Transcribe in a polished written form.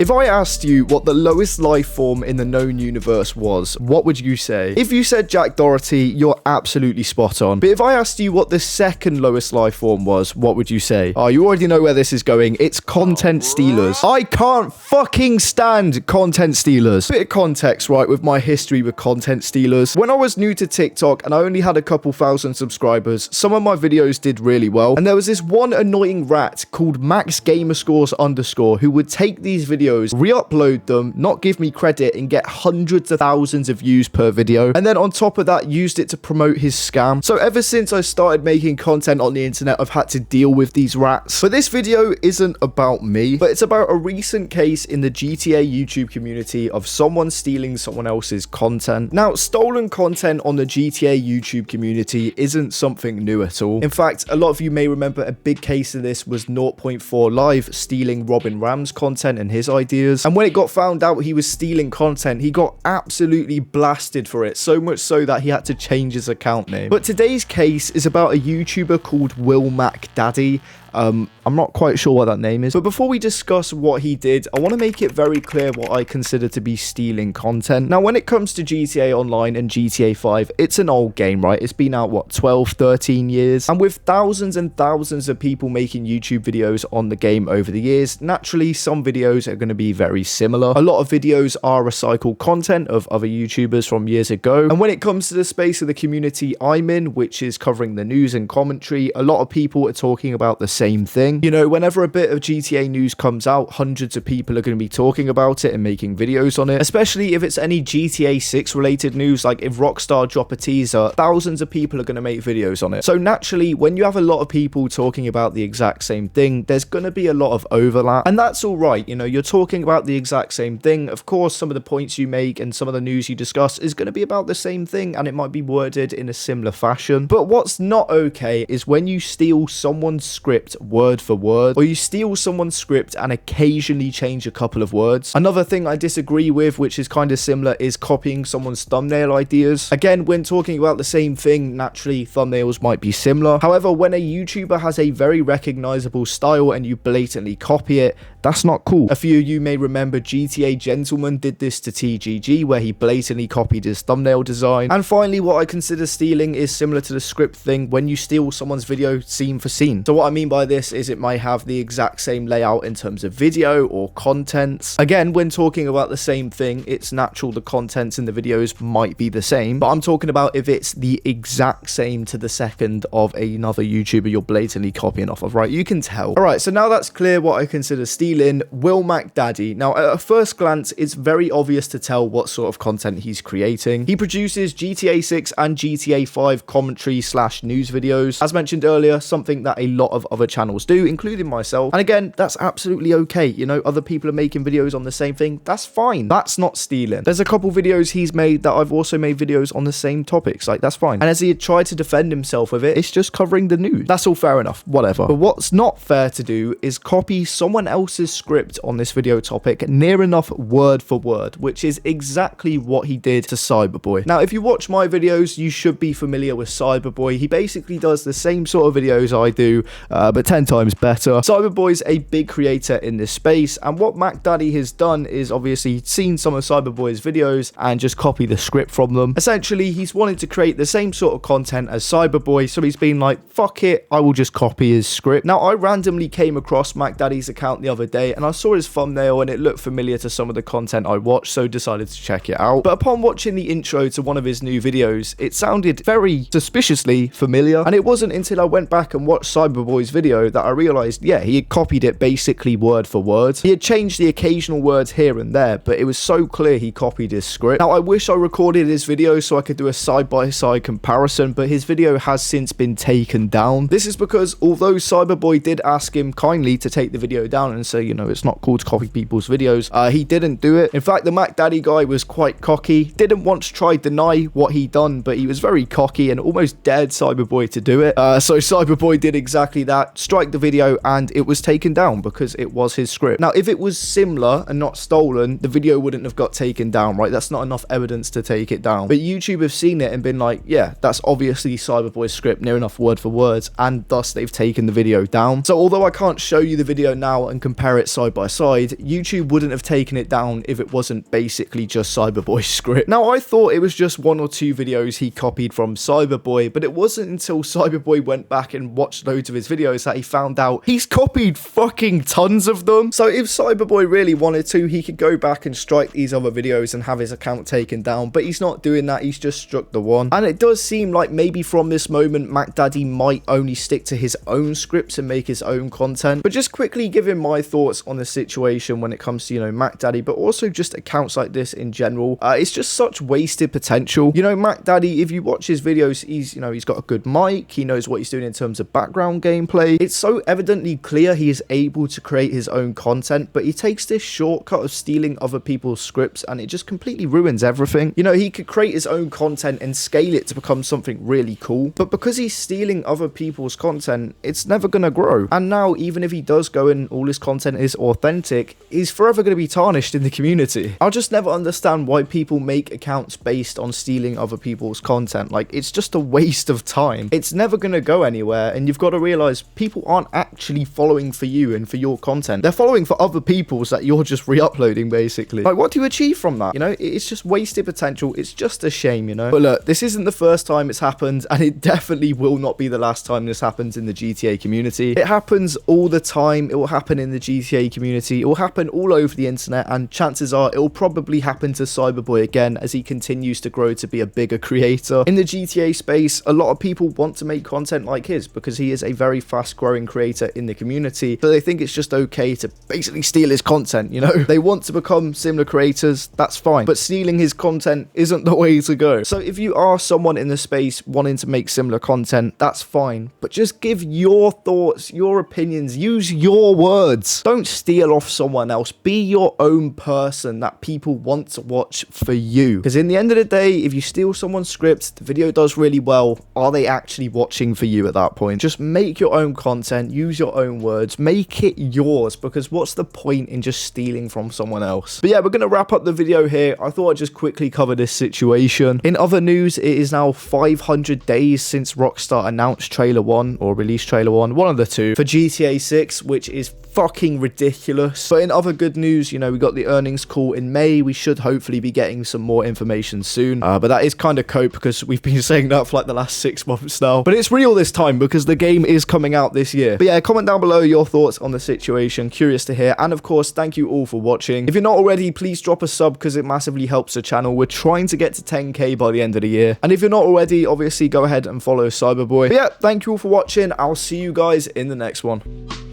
If I asked you what the lowest life form in the known universe was, what would you say? If you said Jack Doherty, you're absolutely spot on. But if I asked you what the second lowest life form was, what would you say? Oh, you already know where this is going. It's content stealers. I can't fucking stand content stealers. Bit of context, right, with my history with content stealers. When I was new to TikTok and I only had a couple thousand subscribers, some of my videos did really well. And there was this one annoying rat called MaxGamerscores_ who would take these videos, re-upload them, not give me credit, and get hundreds of thousands of views per video. And then on top of that, used it to promote his scam. So ever since I started making content on the internet, I've had to deal with these rats. But this video isn't about me, but it's about a recent case in the GTA YouTube community of someone stealing someone else's content. Now, stolen content on the GTA YouTube community isn't something new at all. In fact, a lot of you may remember a big case of this was 0.4 Live stealing Robin Ram's content and his ideas. And when it got found out he was stealing content, he got absolutely blasted for it, so much so that he had to change his account name. But today's case is about a YouTuber called Will Mac Daddy. I'm not quite sure what that name is, but before we discuss what he did, I want to make it very clear what I consider to be stealing content. Now, when it comes to GTA Online and GTA 5, it's an old game, right? It's been out, what, 12, 13 years? And with thousands and thousands of people making YouTube videos on the game over the years, naturally, some videos are going to be very similar. A lot of videos are recycled content of other YouTubers from years ago. And when it comes to the space of the community I'm in, which is covering the news and commentary, a lot of people are talking about the same thing. You know, whenever a bit of GTA news comes out, hundreds of people are going to be talking about it and making videos on it, especially if it's any GTA 6 related news. Like if Rockstar drop a teaser, thousands of people are going to make videos on it. So naturally, when you have a lot of people talking about the exact same thing, there's going to be a lot of overlap, and that's all right. You know, you're talking about the exact same thing. Of course, some of the points you make and some of the news you discuss is going to be about the same thing, and it might be worded in a similar fashion. But what's not okay is when you steal someone's script word for word, or you steal someone's script and occasionally change a couple of words. Another thing I disagree with, which is kind of similar, is copying someone's thumbnail ideas. Again, when talking about the same thing, naturally thumbnails might be similar. However, when a YouTuber has a very recognizable style and you blatantly copy it, that's not cool. A few of you may remember GTA Gentleman did this to TGG, where he blatantly copied his thumbnail design. And finally, what I consider stealing is similar to the script thing, when you steal someone's video scene for scene. So what I mean by this is it might have the exact same layout in terms of video or contents. Again, when talking about the same thing, it's natural the contents in the videos might be the same, but I'm talking about if it's the exact same to the second of another YouTuber you're blatantly copying off of, right? You can tell. All right, so now that's clear what I consider stealing. Will Mac Daddy. Now, at a first glance, it's very obvious to tell what sort of content he's creating. He produces GTA 6 and GTA 5 commentary / news videos. As mentioned earlier, something that a lot of other channels do, including myself. And again, that's absolutely okay. You know, other people are making videos on the same thing. That's fine. That's not stealing. There's a couple videos he's made that I've also made videos on the same topics. Like, that's fine. And as he had tried to defend himself with it, it's just covering the news. That's all fair enough. Whatever. But what's not fair to do is copy someone else's script on this video topic near enough word for word, which is exactly what he did to Cyberboy. Now, if you watch my videos, you should be familiar with Cyberboy. He basically does the same sort of videos I do, but 10 times better. Cyberboy's a big creator in this space, and what Mac Daddy has done is obviously seen some of Cyberboy's videos and just copy the script from them. Essentially, he's wanted to create the same sort of content as Cyberboy, so he's been like, fuck it, I will just copy his script. Now, I randomly came across Mac Daddy's account the other day, and I saw his thumbnail and it looked familiar to some of the content I watched, so decided to check it out. But upon watching the intro to one of his new videos, it sounded very suspiciously familiar, and it wasn't until I went back and watched Cyberboy's video that I realized, yeah, he had copied it basically word for word. He had changed the occasional words here and there, but it was so clear he copied his script. Now, I wish I recorded his video so I could do a side-by-side comparison, but his video has since been taken down. This is because although Cyberboy did ask him kindly to take the video down and say, you know, it's not cool to copy people's videos, he didn't do it. In fact, the Mac Daddy guy was quite cocky, didn't once try deny what he done, but he was very cocky and almost dared Cyberboy to do it. So Cyberboy did exactly that. that, strike the video, and it was taken down because it was his script. Now, if it was similar and not stolen, the video wouldn't have got taken down, right? That's not enough evidence to take it down. But YouTube have seen it and been like, yeah, that's obviously Cyberboy's script, near enough word for words, and thus they've taken the video down. So although I can't show you the video now and compare it side by side, YouTube wouldn't have taken it down if it wasn't basically just Cyberboy's script. Now, I thought it was just 1 or 2 videos he copied from Cyberboy, but it wasn't until Cyberboy went back and watched loads of his videos that he found out he's copied fucking tons of them. So if Cyberboy really wanted to, he could go back and strike these other videos and have his account taken down, but he's not doing that. He's just struck the one. And it does seem like maybe from this moment, Mac Daddy might only stick to his own scripts and make his own content. But just quickly giving my thoughts on the situation when it comes to, you know, Mac Daddy, but also just accounts like this in general. It's just such wasted potential. You know, Mac Daddy, if you watch his videos, he's got a good mic. He knows what he's doing in terms of background gameplay. It's so evidently clear he is able to create his own content, but he takes this shortcut of stealing other people's scripts and it just completely ruins everything. You know, he could create his own content and scale it to become something really cool, but because he's stealing other people's content, it's never gonna grow. And now, even if he does go and all his content is authentic, he's forever gonna be tarnished in the community. I'll just never understand why people make accounts based on stealing other people's content. Like, it's just a waste of time. It's never gonna go anywhere, and you've got to realize people aren't actually following for you and for your content. They're following for other people's that you're just re-uploading, basically. Like, what do you achieve from that? You know, it's just wasted potential. It's just a shame, you know? But look, this isn't the first time it's happened, and it definitely will not be the last time this happens in the GTA community. It happens all the time. It will happen in the GTA community. It will happen all over the internet, and chances are it will probably happen to Cyberboy again as he continues to grow to be a bigger creator. In the GTA space, a lot of people want to make content like his because he is a very fast growing creator in the community, so they think it's just okay to basically steal his content, you know? They want to become similar creators, that's fine, but stealing his content isn't the way to go. So if you are someone in the space wanting to make similar content, that's fine, but just give your thoughts, your opinions, use your words. Don't steal off someone else. Be your own person that people want to watch for you, because in the end of the day, if you steal someone's script, the video does really well, are they actually watching for you at that point? Just make your own content, use your own words, make it yours, because what's the point in just stealing from someone else? But yeah, we're gonna wrap up the video here. I thought I'd just quickly cover this situation. In other news, it is now 500 days since Rockstar announced trailer 1 or released trailer 1, one of the two, for GTA 6, which is fucking ridiculous. But in other good news, you know, we got the earnings call in May. We should hopefully be getting some more information soon, but that is kind of cope because we've been saying that for like the last 6 months now. But it's real this time because the game is coming out this year. But yeah, comment down below your thoughts on the situation, curious to hear. And of course, thank you all for watching. If you're not already, please drop a sub because it massively helps the channel. We're trying to get to 10k by the end of the year, and if you're not already, obviously go ahead and follow Cyberboy. But yeah, thank you all for watching. I'll see you guys in the next one.